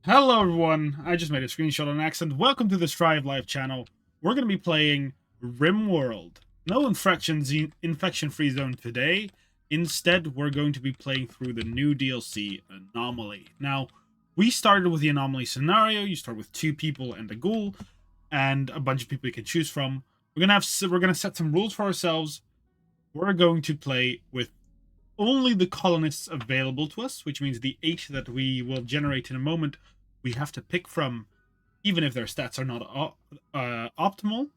Hello everyone, I just made a screenshot on accident. Welcome to the Strive Live channel. We're going to be playing Rimworld. No infection-free zone today. Instead, we're going to be playing through the new DLC, Anomaly. Now, we started with the Anomaly scenario. You start with 2 people and a ghoul, and a bunch of people you can choose from. We're gonna set some rules for ourselves. We're going to play with only the colonists available to us, which means the 8 that we will generate in a moment, we have to pick from, even if their stats are not optimal.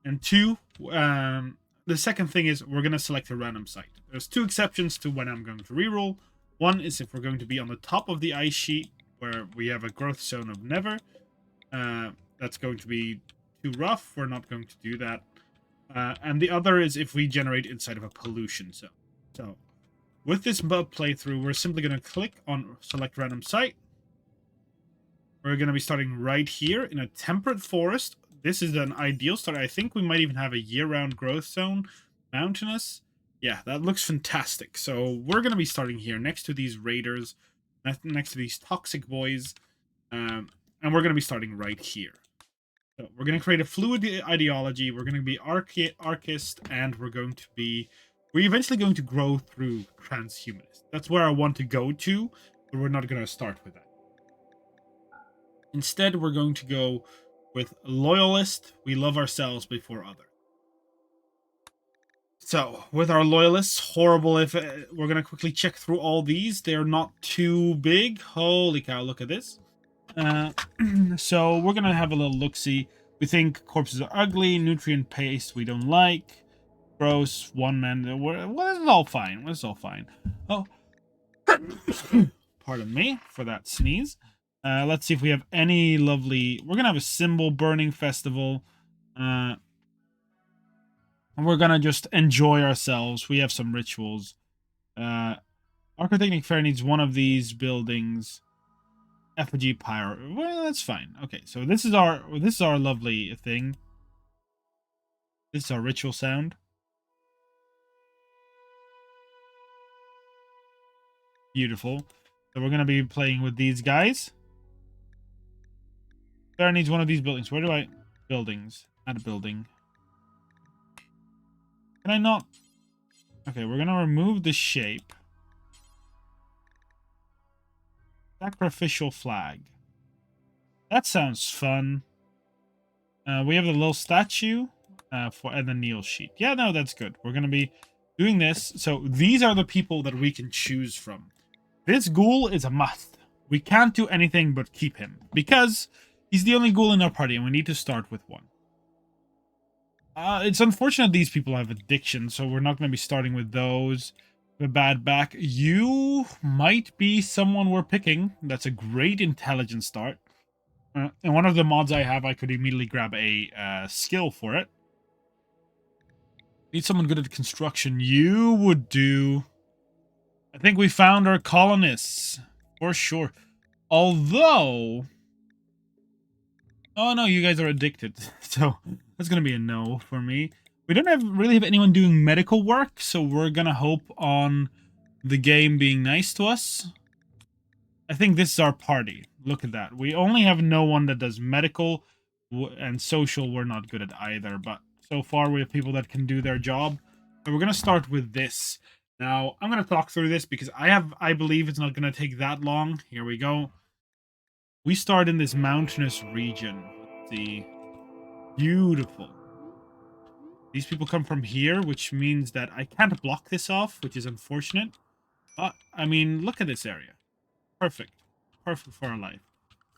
And 2, the second thing is we're going to select a random site. There's 2 exceptions to when I'm going to reroll. One is if we're going to be on the top of the ice sheet, where we have a growth zone of never. That's going to be too rough. We're not going to do that. And the other is if we generate inside of a pollution zone. So with this playthrough, we're simply going to click on select random site. We're going to be starting right here in a temperate forest. This is an ideal start. I think we might even have a year-round growth zone. Mountainous. Yeah, that looks fantastic. So we're going to be starting here next to these raiders, next to these toxic boys. And we're going to be starting right here. So we're going to create a fluid ideology. We're going to be archist, and we're eventually going to grow through transhumanist. That's where I want to go to, but we're not going to start with that. Instead, we're going to go with loyalist. We love ourselves before others. So, with our loyalists, horrible if we're going to quickly check through all these. They're not too big. Holy cow, look at this. So, we're going to have a little look-see. We think corpses are ugly, nutrient paste we don't like, gross, one man. Well, it's all fine. It's all fine. Oh, pardon me for that sneeze. Let's see if we have any lovely. We're gonna have a symbol burning festival, and we're gonna just enjoy ourselves. We have some rituals. Architectic Fair needs one of these buildings. Effigy pyro. Well, that's fine. Okay, so this is our lovely thing. This is our ritual sound. Beautiful. So we're gonna be playing with these guys. Fair needs one of these buildings. Where do I buildings? Add a building. Can I not? Okay, we're gonna remove the shape. Sacrificial flag. That sounds fun. We have the little statue and the kneel sheet. Yeah, no, that's good. We're gonna be doing this. So these are the people that we can choose from. This ghoul is a must. We can't do anything but keep him because he's the only ghoul in our party, and we need to start with one. It's unfortunate these people have addiction, so we're not going to be starting with those. The bad back. You might be someone we're picking. That's a great intelligence start. And one of the mods I have, I could immediately grab a skill for it. Need someone good at construction. You would do. I think we found our colonists. For sure. Although. Oh no, you guys are addicted. So that's going to be a no for me. We don't really have anyone doing medical work, so we're going to hope on the game being nice to us. I think this is our party. Look at that. We only have no one that does medical, and social we're not good at either, but so far we have people that can do their job. So we're going to start with this. Now, I'm going to talk through this because I believe it's not going to take that long. Here we go. We start in this mountainous region. Let's see. Beautiful. These people come from here, which means that I can't block this off, which is unfortunate. But, I mean, look at this area. Perfect. Perfect for our life.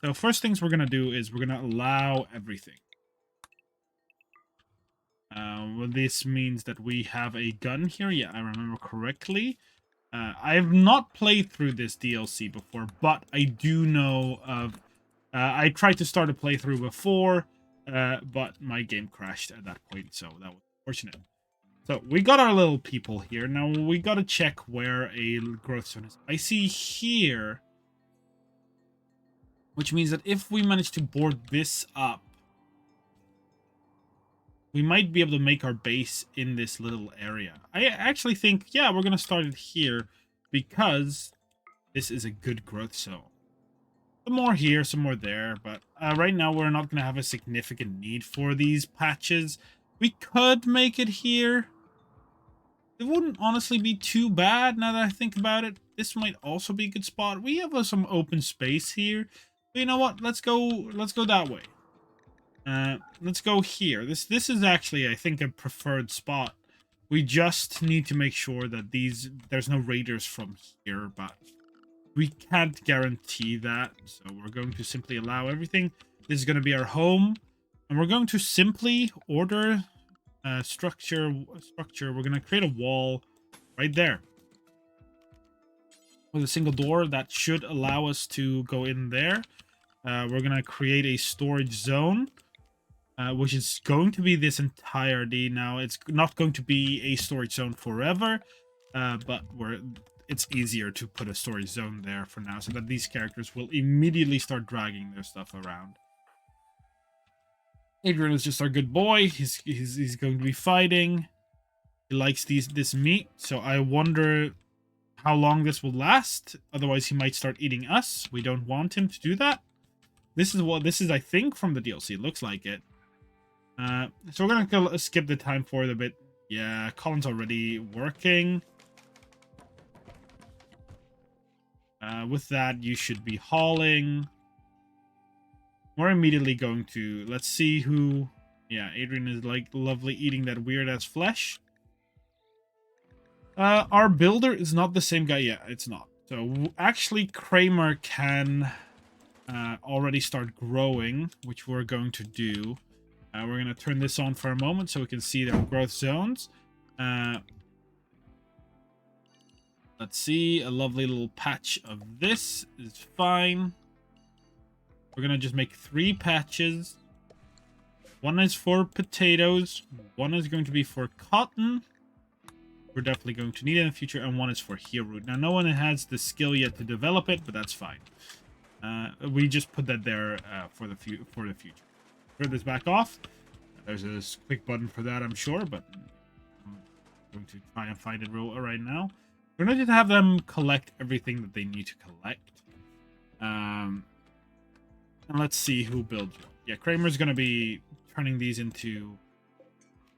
So first things we're going to do is we're going to allow everything. Well, this means that we have a gun here. Yeah, I remember correctly. I have not played through this DLC before, but I do know of... I tried to start a playthrough before, but my game crashed at that point, so that was unfortunate. So, we got our little people here. Now, we gotta check where a growth zone is. I see here... Which means that if we manage to board this up, we might be able to make our base in this little area. I actually think, yeah, we're going to start it here because this is a good growth zone. Some more here, some more there, but right now we're not going to have a significant need for these patches. We could make it here. It wouldn't honestly be too bad now that I think about it. This might also be a good spot. We have some open space here. But you know what? Let's go that way. Let's go here. This is actually, I think, a preferred spot. We just need to make sure that there's no raiders from here, but we can't guarantee that. So we're going to simply allow everything. This is going to be our home, and we're going to simply order structure. We're going to create a wall right there with a single door that should allow us to go in there. We're going to create a storage zone. Which is going to be this entirety. Now, it's not going to be a storage zone forever, but it's easier to put a storage zone there for now, so that these characters will immediately start dragging their stuff around. Adrian is just our good boy. He's going to be fighting. He likes this meat, so I wonder how long this will last. Otherwise, he might start eating us. We don't want him to do that. This is, I think, from the DLC. It looks like it. So we're gonna skip the time for it a bit. Yeah, Colin's already working. With that, you should be hauling. We're immediately going to... Let's see who... Yeah, Adrian is like lovely eating that weird-ass flesh. Our builder is not the same guy. Yeah, it's not. So actually, Kramer can already start growing, which we're going to do. We're going to turn this on for a moment so we can see their growth zones. Let's see. A lovely little patch of this is fine. We're going to just make 3 patches. One is for potatoes. One is going to be for cotton. We're definitely going to need it in the future. And one is for heel root. Now, no one has the skill yet to develop it, but that's fine. We just put that there for the future. Turn this back off. There's a quick button for that, I'm sure, but I'm going to try and find it right now. We're going to have them collect everything that they need to collect. And let's see who builds. Yeah, Kramer's going to be turning these into...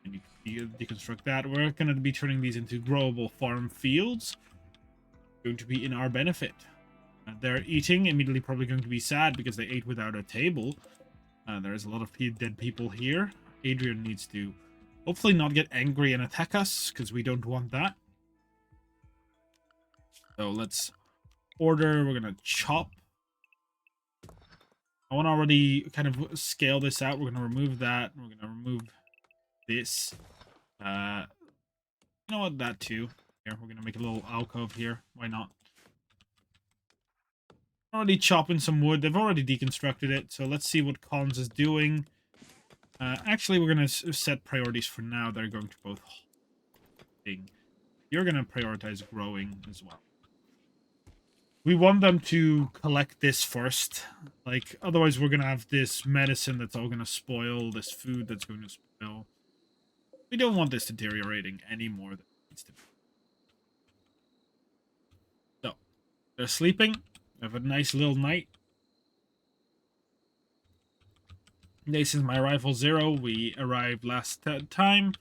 And you can deconstruct that. We're going to be turning these into growable farm fields. Going to be in our benefit. They're eating, immediately probably going to be sad because they ate without a table. There's a lot of dead people here. Adrian needs to hopefully not get angry and attack us, because we don't want that. So let's order. We're going to chop. I want to already kind of scale this out. We're going to remove that. We're going to remove this. You know what? That too. Here, we're going to make a little alcove here. Why not? Already chopping some wood. They've already deconstructed it, so let's see what Collins is doing. Actually, we're going to set priorities for now. They're going to both... You're going to prioritize growing as well. We want them to collect this first. Like, otherwise we're going to have this medicine that's all going to spoil, this food that's going to spoil. We don't want this deteriorating any more than it needs to be. So, they're sleeping. Have a nice little night. This is my rifle 0. We arrived last time.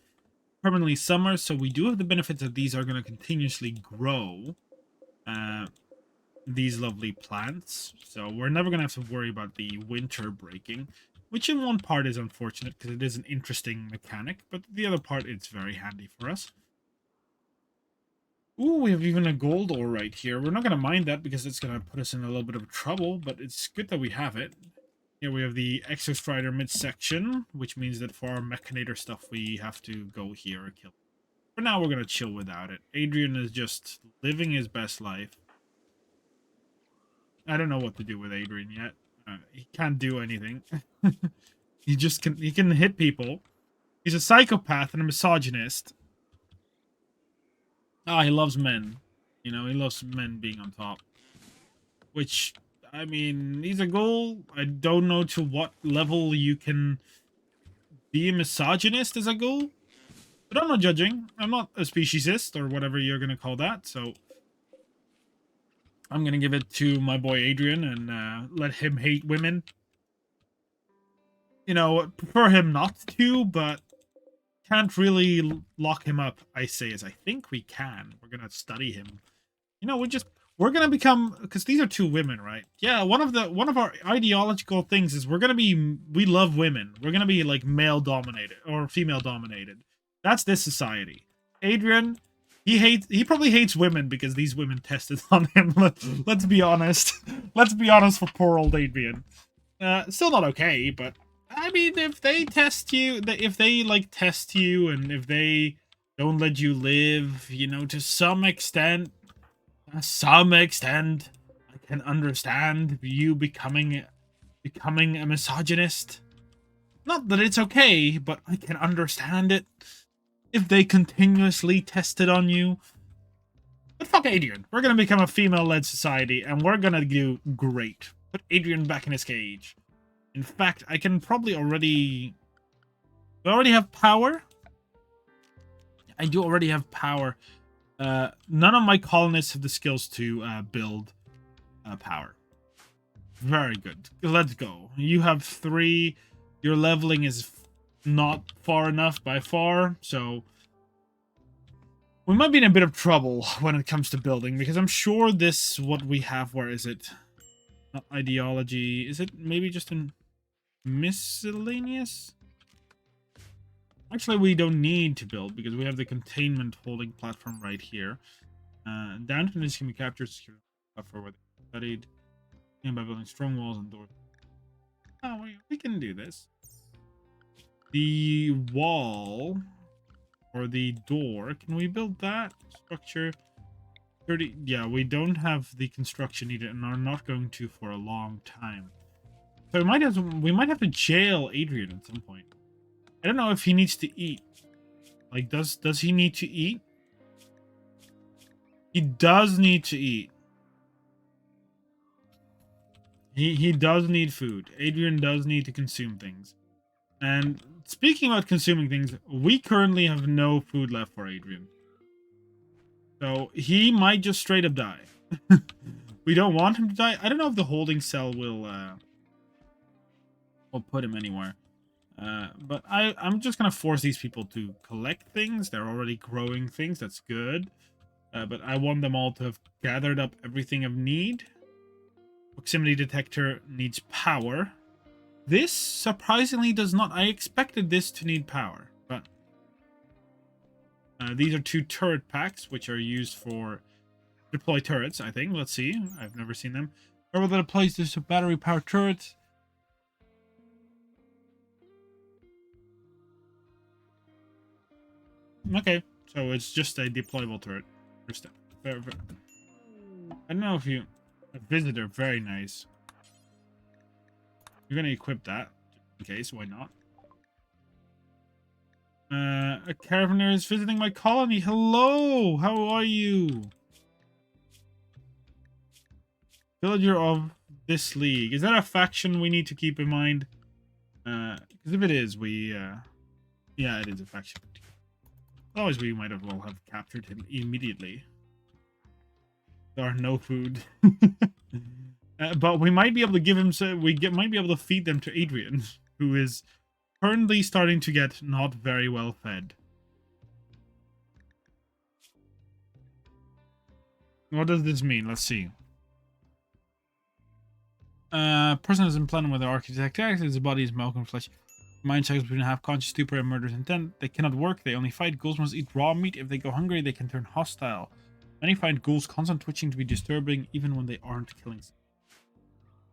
Permanently summer, so we do have the benefits that these are going to continuously grow. These lovely plants. So we're never going to have to worry about the winter breaking. Which in one part is unfortunate because it is an interesting mechanic. But the other part, it's very handy for us. Ooh, we have even a gold ore right here. We're not going to mind that because it's going to put us in a little bit of trouble, but it's good that we have it. Here we have the Exostrider midsection, which means that for our Mechanator stuff, we have to go here and kill. For now, we're going to chill without it. Adrian is just living his best life. I don't know what to do with Adrian yet. He can't do anything. He can hit people. He's a psychopath and a misogynist. Ah, he loves men. You know, he loves men being on top. Which, I mean, he's a ghoul. I don't know to what level you can be a misogynist as a ghoul. But I'm not judging. I'm not a speciesist or whatever you're going to call that, so... I'm gonna give it to my boy Adrian and let him hate women. You know, prefer him not to, but can't really lock him up. I say, as I think we can. We're gonna study him. You know, we're gonna become, because these are two women, right? Yeah, one of our ideological things is we love women. We're gonna be like male dominated or female dominated. That's this society. Adrian, he probably hates women because these women tested on him. Let's be honest. Let's be honest for poor old Adrian. Still not okay, but I mean, if they test you, if they like test you, and if they don't let you live, you know, to some extent, I can understand you becoming a misogynist. Not that it's okay, but I can understand it. If they continuously tested on you. But fuck Adrian. We're gonna become a female-led society, and we're gonna do great. Put Adrian back in his cage. In fact, I can probably already... Do I already have power? I do already have power. None of my colonists have the skills to build power. Very good. Let's go. You have 3. Your leveling is not far enough by far, so we might be in a bit of trouble when it comes to building, because I'm sure this, what we have, where is it? Not ideology. Is it maybe just in miscellaneous? Actually, we don't need to build because we have the containment holding platform right here. Downtown is can be captured, secure for what they studied, and by building strong walls and doors. Oh, we can do this. The wall or the door, can we build that structure? 30. Yeah, we don't have the construction needed and are not going to for a long time. So we might have to jail Adrian at some point. I don't know if he needs to eat. Like, does he need to eat? He does need to eat. He does need food. Adrian does need to consume things. And speaking about consuming things, we currently have no food left for Adrian. So he might just straight up die. We don't want him to die. I don't know if the holding cell will put him anywhere. But I'm just gonna force these people to collect things. They're already growing things. That's good. But I want them all to have gathered up everything of need. Proximity detector needs power. This surprisingly does not. I expected this to need power, but these are 2 turret packs, which are used for deploy turrets, I think. Let's see. I've never seen them. Wherever that applies to battery-powered turrets. Okay, so it's just a deployable turret. First step. I don't know if you... A visitor, very nice. You're gonna equip that, in case, why not? A caravaner is visiting my colony. Hello! How are you? Villager of this league. Is that a faction we need to keep in mind? Because if it is, yeah, it is a faction. Otherwise, we might as well have captured him immediately. There are no food. But we might be able to give him... might be able to feed them to Adrian, who is currently starting to get not very well fed. What does this mean? Let's see. Person is implanted with the architect. His body is milk and flesh. Mind cycles between half-conscious stupor and murderous intent. They cannot work. They only fight. Ghouls must eat raw meat. If they go hungry, they can turn hostile. Many find ghouls' constant twitching to be disturbing, even when they aren't killing.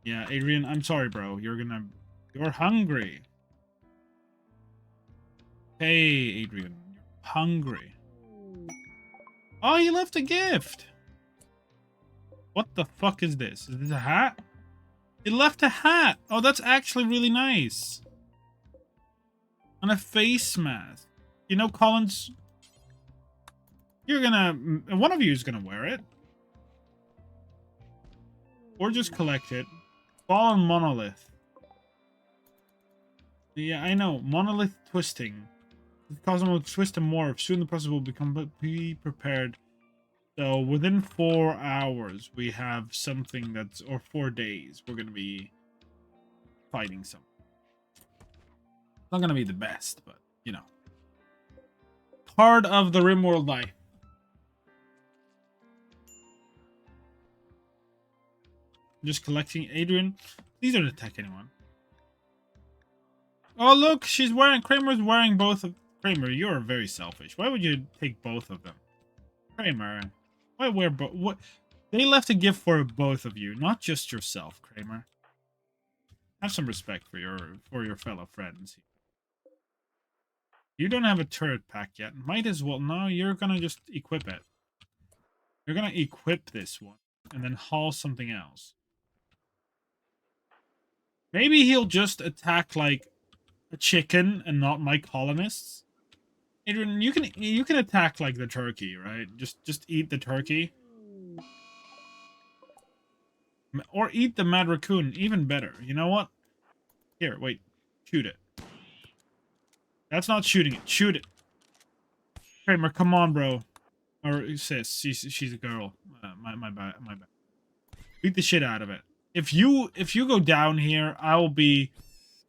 Yeah, Adrian, I'm sorry, bro. You're hungry. Hey, Adrian, you're hungry. Oh, you left a gift. What the fuck is this? Is this a hat? He left a hat. Oh, that's actually really nice. And a face mask. You know, Collins, one of you is gonna wear it. Or just collect it. Fallen monolith. Yeah, I know. Monolith twisting. The cosmos will twist and morph. Soon the process will be prepared. So within 4 hours, we have something that's, or 4 days, we're going to be fighting something. Not going to be the best, but, you know. Part of the Rimworld life. Just collecting Adrian. Please don't attack anyone. Oh, look, Kramer's wearing both of... Kramer, you're very selfish. Why would you take both of them? Kramer, why wear both? What? They left a gift for both of you, not just yourself, Kramer. Have some respect for your fellow friends. You don't have a turret pack yet. Might as well. No, you're gonna just equip it. You're gonna equip this one and then haul something else. Maybe he'll just attack like a chicken and not my colonists. Adrian, you can attack like the turkey, right? Just eat the turkey. Or eat the mad raccoon, even better. You know what? Here, wait. Shoot it. That's not shooting it. Shoot it. Kramer, come on, bro. Or sis, she's a girl. My bad. Beat the shit out of it. If you go down here, I will be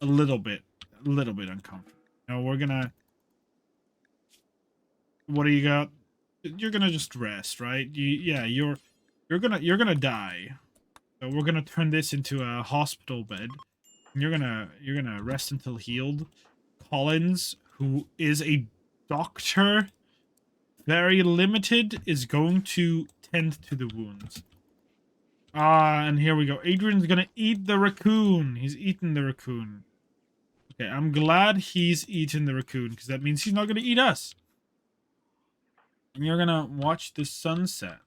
a little bit uncomfortable. You know, we're gonna. What do you got? You're gonna just rest, right? Yeah, you're gonna die. So we're gonna turn this into a hospital bed. And you're gonna rest until healed. Collins, who is a doctor, very limited, is going to tend to the wounds. And here we go. Adrian's gonna eat the raccoon. He's eaten the raccoon. Okay, I'm glad he's eaten the raccoon, because that means he's not gonna eat us. And you're gonna watch the sunset.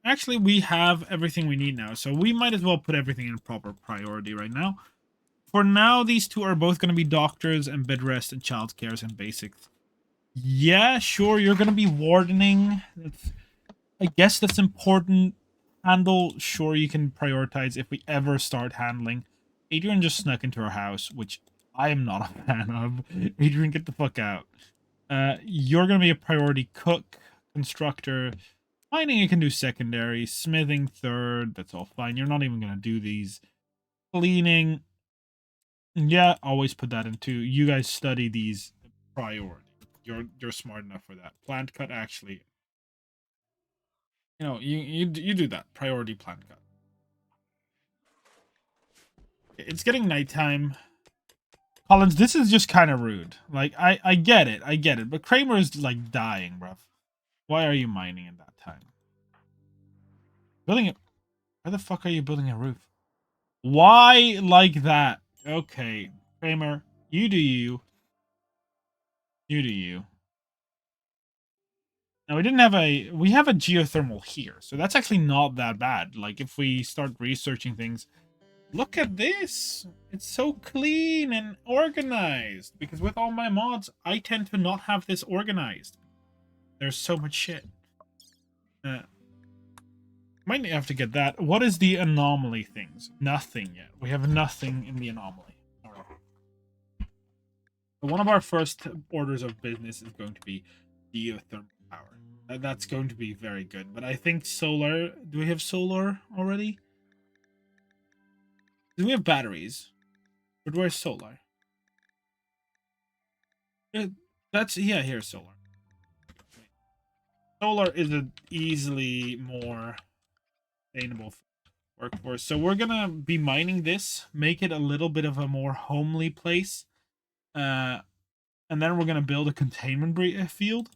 Actually, we have everything we need now, so we might as well put everything in proper priority right now. For now, these two are both gonna be doctors and bed rest and child cares and basics. Yeah, sure, you're gonna be wardening. I guess that's important. Handle, sure, you can prioritize if we ever start handling. Adrian just snuck into our house, which I am not a fan of. Adrian, get the fuck out. You're gonna be a priority cook, constructor. Mining, you can do secondary. Smithing, third. That's all fine. You're not even gonna do these. Cleaning. Yeah, always put that into. You guys study these priority. You're smart enough for that. Plant cut, actually. You know, you do that. Priority plant cut. It's getting nighttime. Collins, this is just kind of rude. Like, I get it. But Kramer is, like, dying, bruv. Why are you mining at that time? Building it. Why the fuck are you building a roof? Why like that? Okay, Kramer, you do you. You do you. Now, we have a geothermal here, so that's actually not that bad. Like, if we start researching things, look at this. It's so clean and organized. Because with all my mods, I tend to not have this organized. There's so much shit. Might have to get that. What is the anomaly things? Nothing yet. We have nothing in the anomaly. All right. One of our first orders of business is going to be geothermal power. That's going to be very good. But I think solar... Do we have solar already? Do we have batteries? Or do I have solar? That's... Yeah, here's solar. Solar is an easily more sustainable workforce. So we're gonna be mining this, make it a little bit of a more homely place. And then we're gonna build a containment field.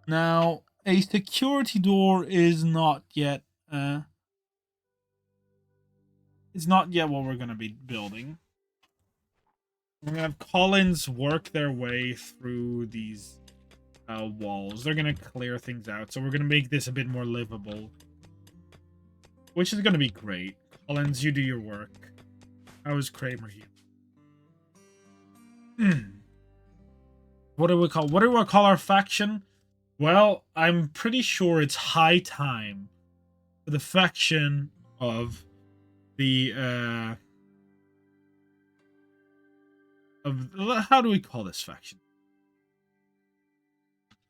Now, a security door is not yet what we're gonna be building. We're gonna have Collins work their way through these walls. They're gonna clear things out, so we're gonna make this a bit more livable, which is gonna be great. Collins, you do your work. How is Kramer here? What do we call our faction? Well, I'm pretty sure it's high time for the faction of the how do we call this faction?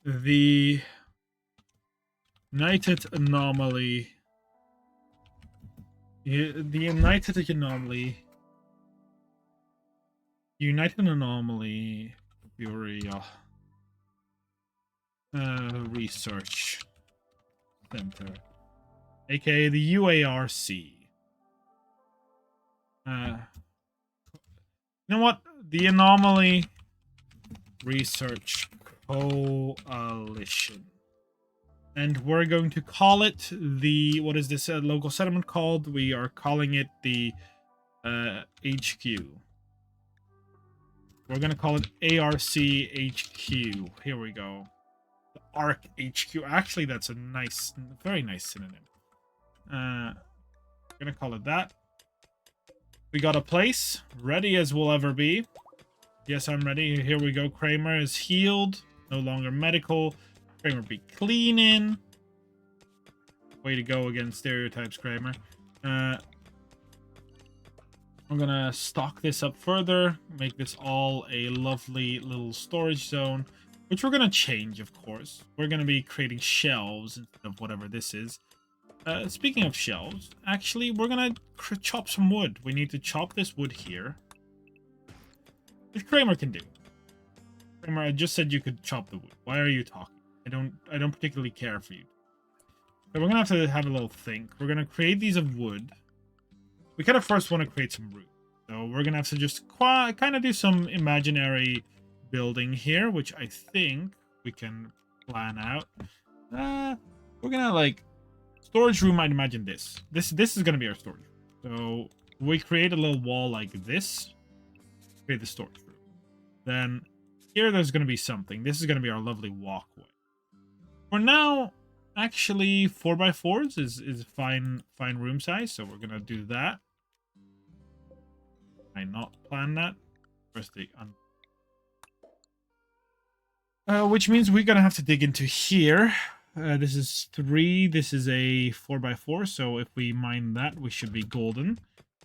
The United Anomaly. The United Anomaly. United Anomaly. Furia. Research Center. AKA the UARC. You know what? The Anomaly Research Coalition. And we're going to call it the... What is this local settlement called? We are calling it the HQ. We're going to call it ARC HQ. Here we go. The ARC HQ. Actually, that's a nice, very nice synonym. We're going to call it that. We got a place. Ready as we'll ever be. Yes, I'm ready. Here we go. Kramer is healed. No longer medical. Kramer be cleaning. Way to go against stereotypes, Kramer. I'm gonna stock this up further. Make this all a lovely little storage zone. Which we're gonna change, of course. We're gonna be creating shelves instead of whatever this is. Speaking of shelves, actually, we're gonna chop some wood. We need to chop this wood here. Which Kramer can do. Kramer, I just said you could chop the wood. Why are you talking? I don't particularly care for you. So we're gonna have to have a little think. We're gonna create these of wood. We kind of first want to create some room. So we're gonna have to just kind of do some imaginary building here, which I think we can plan out. We're gonna like storage room. I'd imagine this. This is gonna be our storage room. So we create a little wall like this. Create the storage room. Then here there's gonna be something. This is gonna be our lovely walkway. For now, actually 4x4s is fine room size, so we're gonna do that. I not plan that. First the which means we're gonna have to dig into here. This is 3. This is a 4x4. So if we mine that, we should be golden,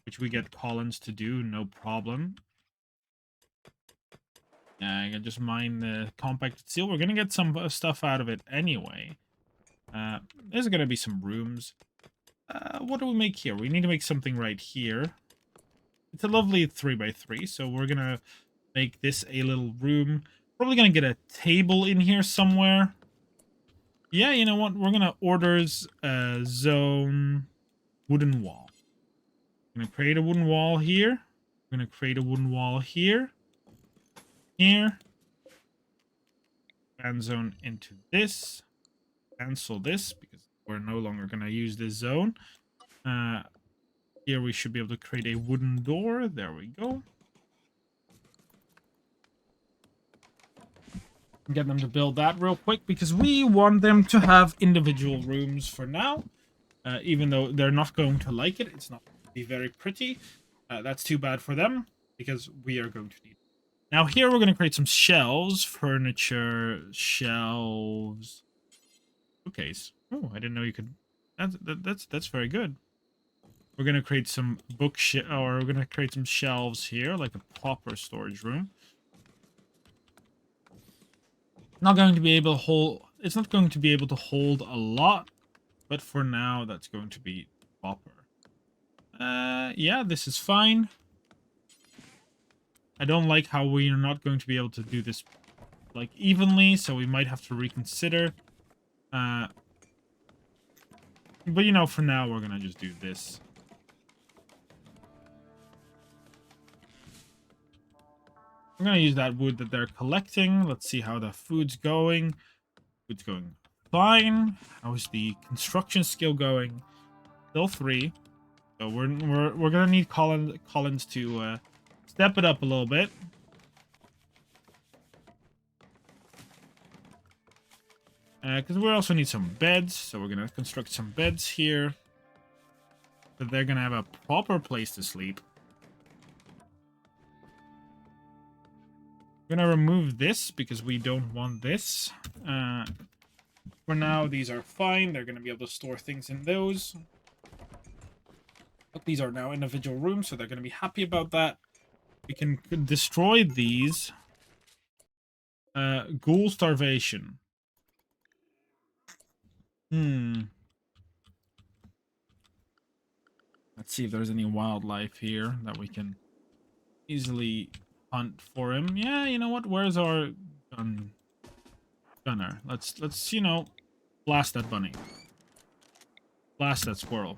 which we get Collins to do, no problem. I can just mine the compacted steel. We're gonna get some stuff out of it anyway. There's gonna be some rooms. What do we make here? We need to make something right here. It's a lovely 3x3, so we're gonna make this a little room. Probably gonna get a table in here somewhere. Yeah, you know what? We're gonna orders zone wooden wall. I'm gonna create a wooden wall here. We're gonna create a wooden wall here. Here. Fan zone into this. Cancel this because we're no longer gonna use this zone. Here we should be able to create a wooden door. There we go. Get them to build that real quick because we want them to have individual rooms for now. Even though they're not going to like it. It's not going to be very pretty. That's too bad for them because we are going to need it. Now here we're going to create some shelves. Furniture, shelves. Bookcase. Oh, I didn't know you could... That's very good. We're going to create some or we're going to create some shelves here, like a proper storage room. Not going to be able to hold... It's not going to be able to hold a lot, but for now, that's going to be proper. Yeah, this is fine. I don't like how we are not going to be able to do this, like, evenly, so we might have to reconsider. But, you know, for now, we're going to just do this. I'm going to use that wood that they're collecting. Let's see how the food's going. Food's going fine. How's the construction skill going? Still 3. So we're going to need Collins to step it up a little bit. Because we also need some beds. So we're going to construct some beds here. So they're going to have a proper place to sleep. We're going to remove this because we don't want this. For now, these are fine. They're going to be able to store things in those. But these are now individual rooms, so they're going to be happy about that. We can destroy these. Ghoul starvation. Hmm. Let's see if there's any wildlife here that we can easily hunt for him. Yeah, you know what? Where's our gunner? Let's blast that bunny. Blast that squirrel.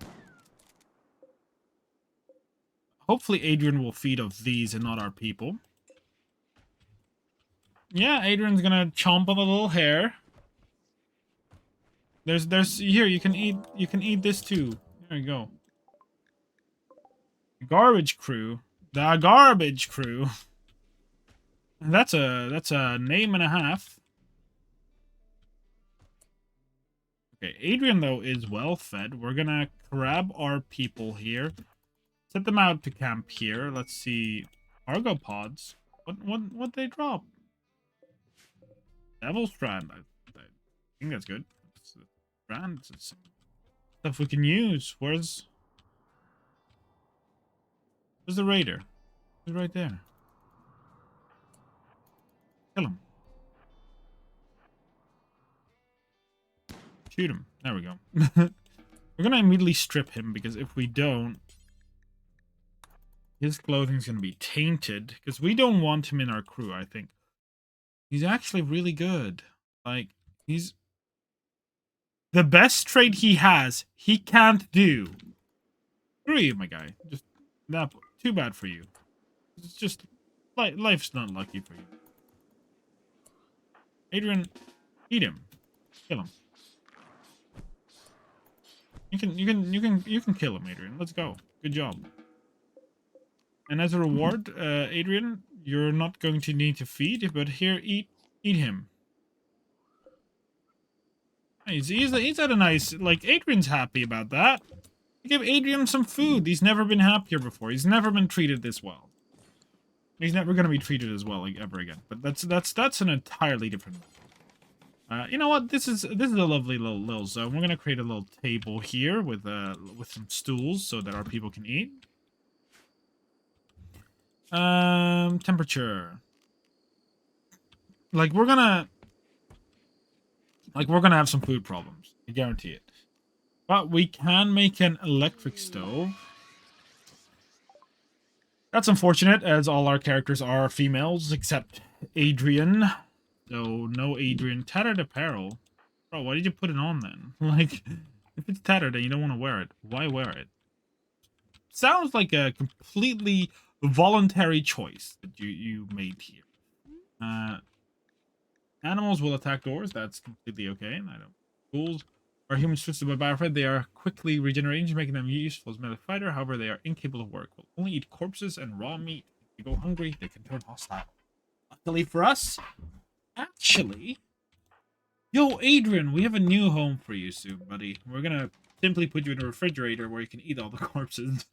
Hopefully Adrian will feed off these and not our people. Yeah, Adrian's gonna chomp on the little hair. There's here, you can eat this too. There you go. Garbage crew. The garbage crew. That's a name and a half. Okay, Adrian though is well fed. We're gonna grab our people here. Set them out to camp here. Let's see. Argopods. What they drop? Devil Strand. I think that's good. It's a strand. It's stuff we can use. Where's the raider? He's right there. Kill him. Shoot him. There we go. We're gonna immediately strip him because if we don't, his clothing's gonna be tainted. Because we don't want him in our crew, I think. He's actually really good. Like, he's... The best trait he has, he can't do. Screw you, my guy. Just that. Too bad for you. It's just... Life's not lucky for you. Adrian, eat him. Kill him. You can kill him, Adrian. Let's go. Good job. And as a reward, Adrian, you're not going to need to feed, but here, eat him. He's at a nice, like, Adrian's happy about that. Give Adrian some food. He's never been happier before. He's never been treated this well. He's never going to be treated as well like, ever again. But that's an entirely different. You know what? This is a lovely little zone. We're gonna create a little table here with some stools so that our people can eat. Temperature. Like we're gonna have some food problems. I guarantee it. But we can make an electric stove. That's unfortunate, as all our characters are females, except Adrian. So, no Adrian. Tattered apparel. Bro, why did you put it on then? Like, if it's tattered and you don't want to wear it, why wear it? Sounds like a completely voluntary choice that you made here. Animals will attack doors. That's completely okay. I don't. Ghouls are humans twisted by biofred. They are quickly regenerating, making them useful as melee fighter. However, they are incapable of work. Will only eat corpses and raw meat. If they go hungry, they can turn hostile. Luckily for us, actually, yo, Adrian, we have a new home for you soon, buddy. We're gonna simply put you in a refrigerator where you can eat all the corpses.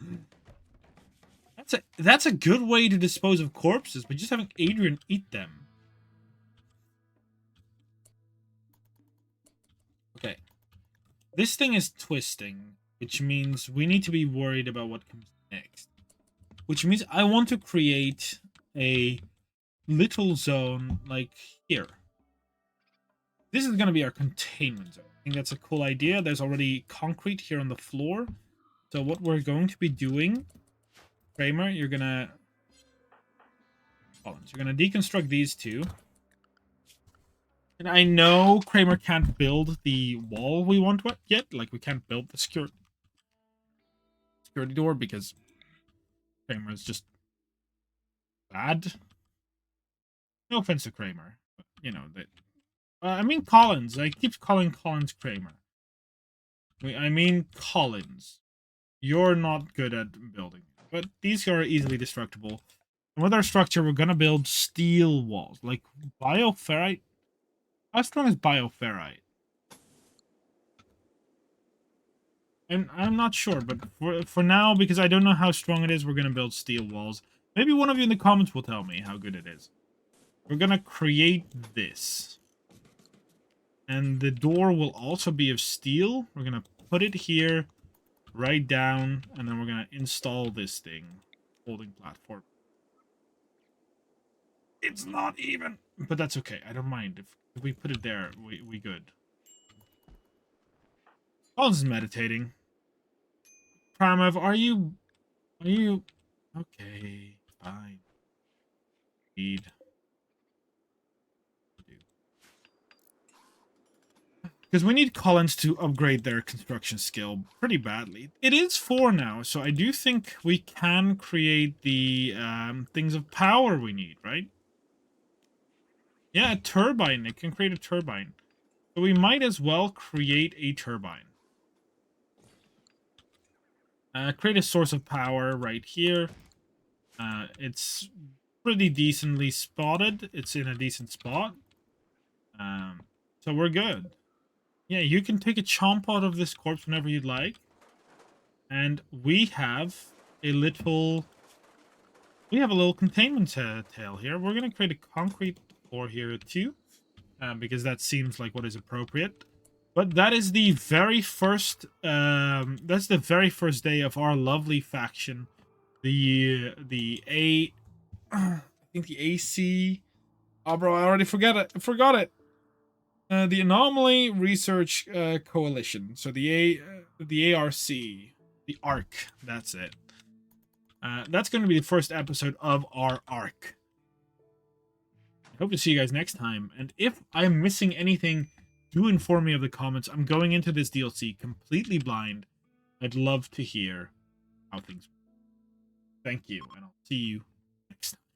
That's a good way to dispose of corpses, but just having Adrian eat them. Okay. This thing is twisting, which means we need to be worried about what comes next. Which means I want to create a little zone like here. This is going to be our containment zone. I think that's a cool idea. There's already concrete here on the floor. So what we're going to be doing, Kramer, you're going to deconstruct these two. And I know Kramer can't build the wall we want yet. Like, we can't build the security door because Kramer is just bad. No offense to Kramer, but, you know, that. I mean Collins. I keep calling Collins Kramer. I mean Collins. You're not good at building. But these are easily destructible. And with our structure, we're gonna build steel walls. Like, bioferrite? How strong is bioferrite? And I'm not sure, but for now, because I don't know how strong it is, we're gonna build steel walls. Maybe one of you in the comments will tell me how good it is. We're gonna create this. And the door will also be of steel. We're gonna put it here, right down, and then we're gonna install this thing. Holding platform. It's not even, but that's okay. I don't mind. If we put it there, we good. Colin's meditating. Pramav, are you okay? Fine. Indeed. Because we need Collins to upgrade their construction skill pretty badly. It is 4 now, so I do think we can create the things of power we need, right? Yeah, a turbine. It can create a turbine. So we might as well create a turbine. Create a source of power right here. It's pretty decently spotted. It's in a decent spot. So we're good. Yeah, you can take a chomp out of this corpse whenever you'd like. And we have a little... We have a little containment tail here. We're going to create a concrete floor here too. Because that seems like what is appropriate. But that is the very first... that's the very first day of our lovely faction. The A... I think the AC... Oh, bro, I already forgot it. The Anomaly Research Coalition. So the ARC. The ARC. That's it. That's going to be the first episode of our ARC. I hope to see you guys next time. And if I'm missing anything, do inform me of the comments. I'm going into this DLC completely blind. I'd love to hear how things work. Thank you, and I'll see you next time.